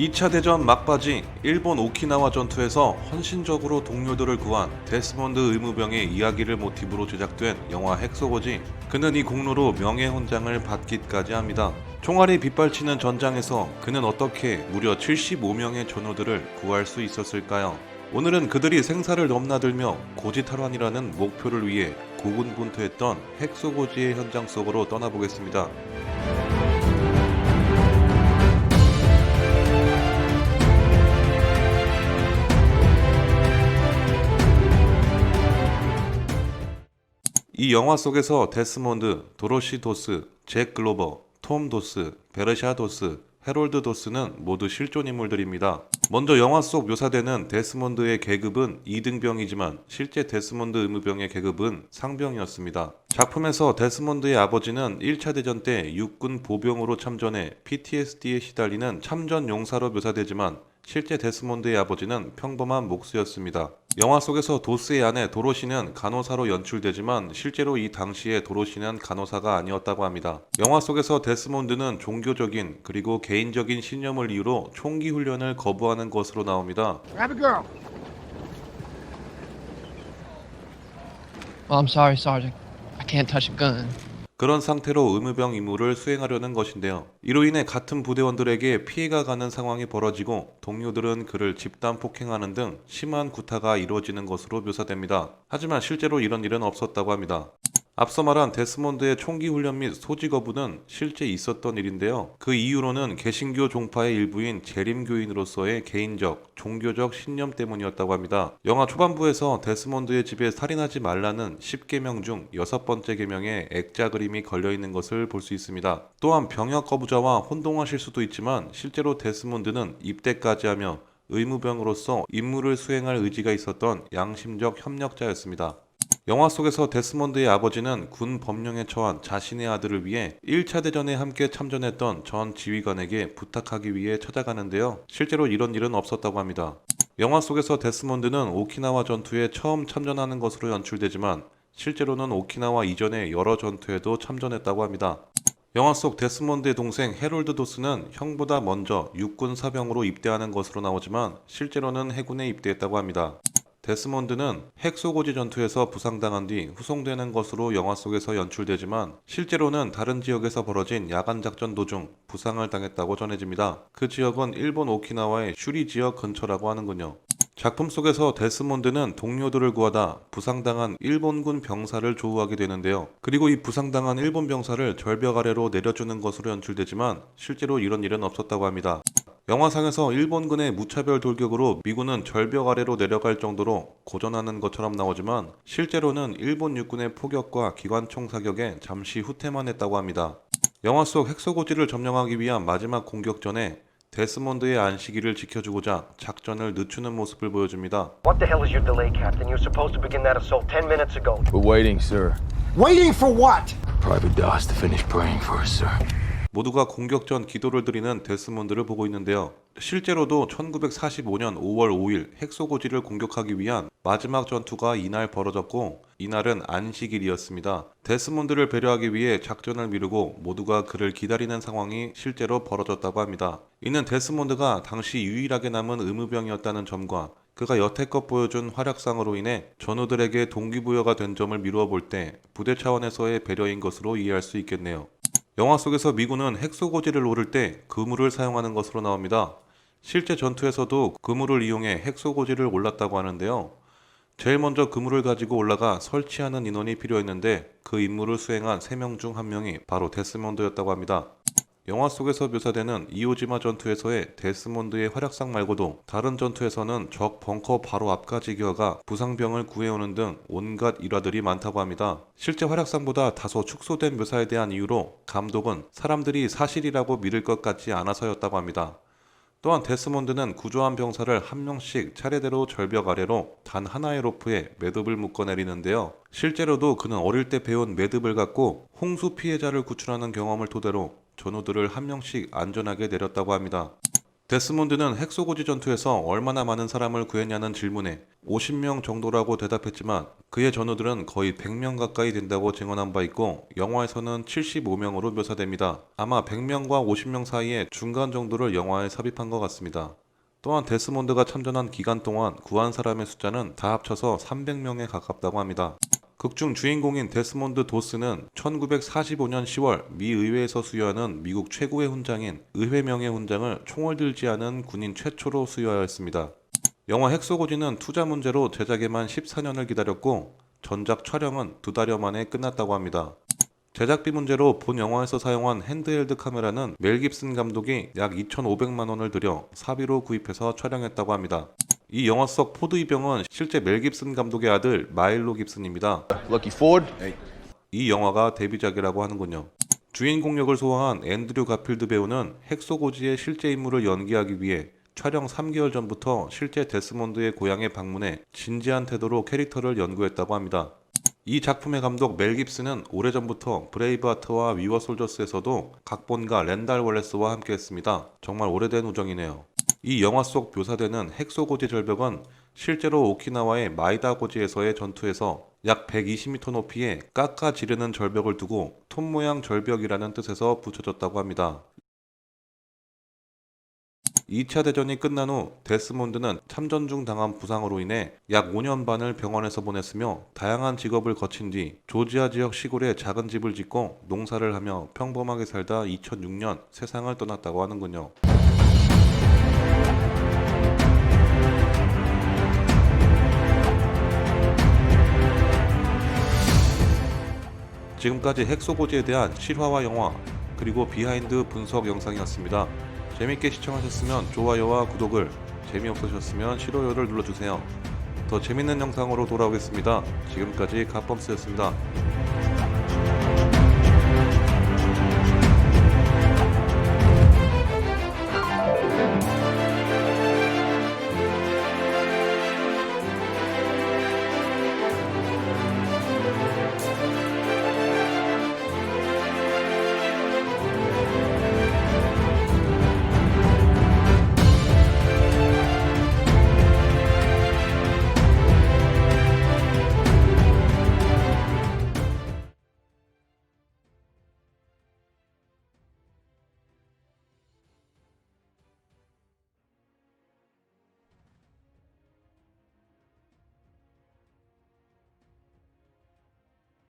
2차 대전 막바지 일본 오키나와 전투에서 헌신적으로 동료들을 구한 데스몬드 의무병의 이야기를 모티브로 제작된 영화 핵소고지. 그는 이 공로로 명예훈장을 받기까지 합니다. 총알이 빗발치는 전장에서 그는 어떻게 무려 75명의 전우들을 구할 수 있었을까요? 오늘은 그들이 생사를 넘나들며 고지탈환이라는 목표를 위해 고군분투했던 핵소고지의 현장 속으로 떠나보겠습니다. 이 영화 속에서 데스몬드, 도로시 도스, 잭 글로버, 톰 도스, 베르샤 도스, 해롤드 도스는 모두 실존 인물들입니다. 먼저 영화 속 묘사되는 데스몬드의 계급은 2등병이지만 실제 데스몬드 의무병의 계급은 상병이었습니다. 작품에서 데스몬드의 아버지는 1차 대전 때 육군 보병으로 참전해 PTSD에 시달리는 참전 용사로 묘사되지만 실제 데스몬드의 아버지는 평범한 목수였습니다. 영화 속에서 도스의 아내 도로시는 간호사로 연출되지만 실제로 이 당시에 도로시는 간호사가 아니었다고 합니다. 영화 속에서 데스몬드는 종교적인 그리고 개인적인 신념을 이유로 총기 훈련을 거부하는 것으로 나옵니다. Grab a girl. Well, I'm sorry, Sergeant. I can't touch a gun. 그런 상태로 의무병 임무를 수행하려는 것인데요. 이로 인해 같은 부대원들에게 피해가 가는 상황이 벌어지고 동료들은 그를 집단 폭행하는 등 심한 구타가 이루어지는 것으로 묘사됩니다. 하지만 실제로 이런 일은 없었다고 합니다. 앞서 말한 데스몬드의 총기 훈련 및 소지 거부는 실제 있었던 일인데요. 그 이유로는 개신교 종파의 일부인 재림교인으로서의 개인적, 종교적 신념 때문이었다고 합니다. 영화 초반부에서 데스몬드의 집에 살인하지 말라는 10계명 중 6번째 계명에 액자 그림이 걸려있는 것을 볼 수 있습니다. 또한 병역 거부자와 혼동하실 수도 있지만 실제로 데스몬드는 입대까지 하며 의무병으로서 임무를 수행할 의지가 있었던 양심적 협력자였습니다. 영화 속에서 데스몬드의 아버지는 군 법령에 처한 자신의 아들을 위해 1차 대전에 함께 참전했던 전 지휘관에게 부탁하기 위해 찾아가는데요. 실제로 이런 일은 없었다고 합니다. 영화 속에서 데스몬드는 오키나와 전투에 처음 참전하는 것으로 연출되지만 실제로는 오키나와 이전의 여러 전투에도 참전했다고 합니다. 영화 속 데스몬드의 동생 해롤드 도스는 형보다 먼저 육군 사병으로 입대하는 것으로 나오지만 실제로는 해군에 입대했다고 합니다. 데스몬드는 핵소고지 전투에서 부상당한 뒤 후송되는 것으로 영화 속에서 연출되지만 실제로는 다른 지역에서 벌어진 야간 작전 도중 부상을 당했다고 전해집니다. 그 지역은 일본 오키나와의 슈리 지역 근처라고 하는군요. 작품 속에서 데스몬드는 동료들을 구하다 부상당한 일본군 병사를 조우하게 되는데요. 그리고 이 부상당한 일본 병사를 절벽 아래로 내려주는 것으로 연출되지만 실제로 이런 일은 없었다고 합니다. 영화상에서 일본군의 무차별 돌격으로 미군은 절벽 아래로 내려갈 정도로 고전하는 것처럼 나오지만 실제로는 일본 육군의 포격과 기관총 사격에 잠시 후퇴만 했다고 합니다. 영화 속 핵소고지를 점령하기 위한 마지막 공격 전에 데스몬드의 안식일을 지켜주고자 작전을 늦추는 모습을 보여줍니다. What the hell is your delay, Captain? You're supposed to begin that assault 10 minutes ago. We're waiting, sir. Waiting for what? Private Doss to finish praying for us, sir. 모두가 공격 전 기도를 드리는 데스몬드를 보고 있는데요. 실제로도 1945년 5월 5일 핵소고지를 공격하기 위한 마지막 전투가 이날 벌어졌고 이날은 안식일이었습니다. 데스몬드를 배려하기 위해 작전을 미루고 모두가 그를 기다리는 상황이 실제로 벌어졌다고 합니다. 이는 데스몬드가 당시 유일하게 남은 의무병이었다는 점과 그가 여태껏 보여준 활약상으로 인해 전우들에게 동기부여가 된 점을 미루어 볼 때 부대 차원에서의 배려인 것으로 이해할 수 있겠네요. 영화 속에서 미군은 핵소고지를 오를 때 그물을 사용하는 것으로 나옵니다. 실제 전투에서도 그물을 이용해 핵소고지를 올랐다고 하는데요. 제일 먼저 그물을 가지고 올라가 설치하는 인원이 필요했는데 그 임무를 수행한 3명 중 1명이 바로 데스몬드였다고 합니다. 영화 속에서 묘사되는 이오지마 전투에서의 데스몬드의 활약상 말고도 다른 전투에서는 적 벙커 바로 앞까지 기어가 부상병을 구해오는 등 온갖 일화들이 많다고 합니다. 실제 활약상보다 다소 축소된 묘사에 대한 이유로 감독은 사람들이 사실이라고 믿을 것 같지 않아서였다고 합니다. 또한 데스몬드는 구조한 병사를 한 명씩 차례대로 절벽 아래로 단 하나의 로프에 매듭을 묶어내리는데요. 실제로도 그는 어릴 때 배운 매듭을 갖고 홍수 피해자를 구출하는 경험을 토대로 전우들을 한 명씩 안전하게 내렸다고 합니다. 데스몬드는 핵소고지 전투에서 얼마나 많은 사람을 구했냐는 질문에 50명 정도라고 대답했지만 그의 전우들은 거의 100명 가까이 된다고 증언한 바 있고 영화에서는 75명으로 묘사됩니다. 아마 100명과 50명 사이의 중간 정도를 영화에 삽입한 것 같습니다. 또한 데스몬드가 참전한 기간 동안 구한 사람의 숫자는 다 합쳐서 300명에 가깝다고 합니다. 극중 주인공인 데스몬드 도스는 1945년 10월 미 의회에서 수여하는 미국 최고의 훈장인 의회명예 훈장을 총을 들지 않은 군인 최초로 수여하였습니다. 영화 핵소고지는 투자 문제로 제작에만 14년을 기다렸고 전작 촬영은 2달여 만에 끝났다고 합니다. 제작비 문제로 본 영화에서 사용한 핸드헬드 카메라는 멜 깁슨 감독이 약 2,500만 원을 들여 사비로 구입해서 촬영했다고 합니다. 이 영화 속 포드 이병은 실제 멜 깁슨 감독의 아들 마일로 깁슨입니다. Lucky Ford? 이 영화가 데뷔작이라고 하는군요. 주인공 역을 소화한 앤드류 가필드 배우는 핵소고지의 실제 인물을 연기하기 위해 촬영 3개월 전부터 실제 데스몬드의 고향에 방문해 진지한 태도로 캐릭터를 연구했다고 합니다. 이 작품의 감독 멜 깁슨은 오래전부터 브레이브하트와 위워 솔저스에서도 각본가 랜달 월레스와 함께했습니다. 정말 오래된 우정이네요. 이 영화 속 묘사되는 핵소고지 절벽은 실제로 오키나와의 마이다 고지에서의 전투에서 약 120m 높이의 깎아 지르는 절벽을 두고 톱 모양 절벽이라는 뜻에서 붙여졌다고 합니다. 2차 대전이 끝난 후 데스몬드는 참전 중 당한 부상으로 인해 약 5년 반을 병원에서 보냈으며 다양한 직업을 거친 뒤 조지아 지역 시골에 작은 집을 짓고 농사를 하며 평범하게 살다 2006년 세상을 떠났다고 하는군요. 지금까지 핵소고지에 대한 실화와 영화 그리고 비하인드 분석 영상이었습니다. 재밌게 시청하셨으면 좋아요와 구독을, 재미없으셨으면 싫어요를 눌러주세요. 더 재밌는 영상으로 돌아오겠습니다. 지금까지 갓범스였습니다.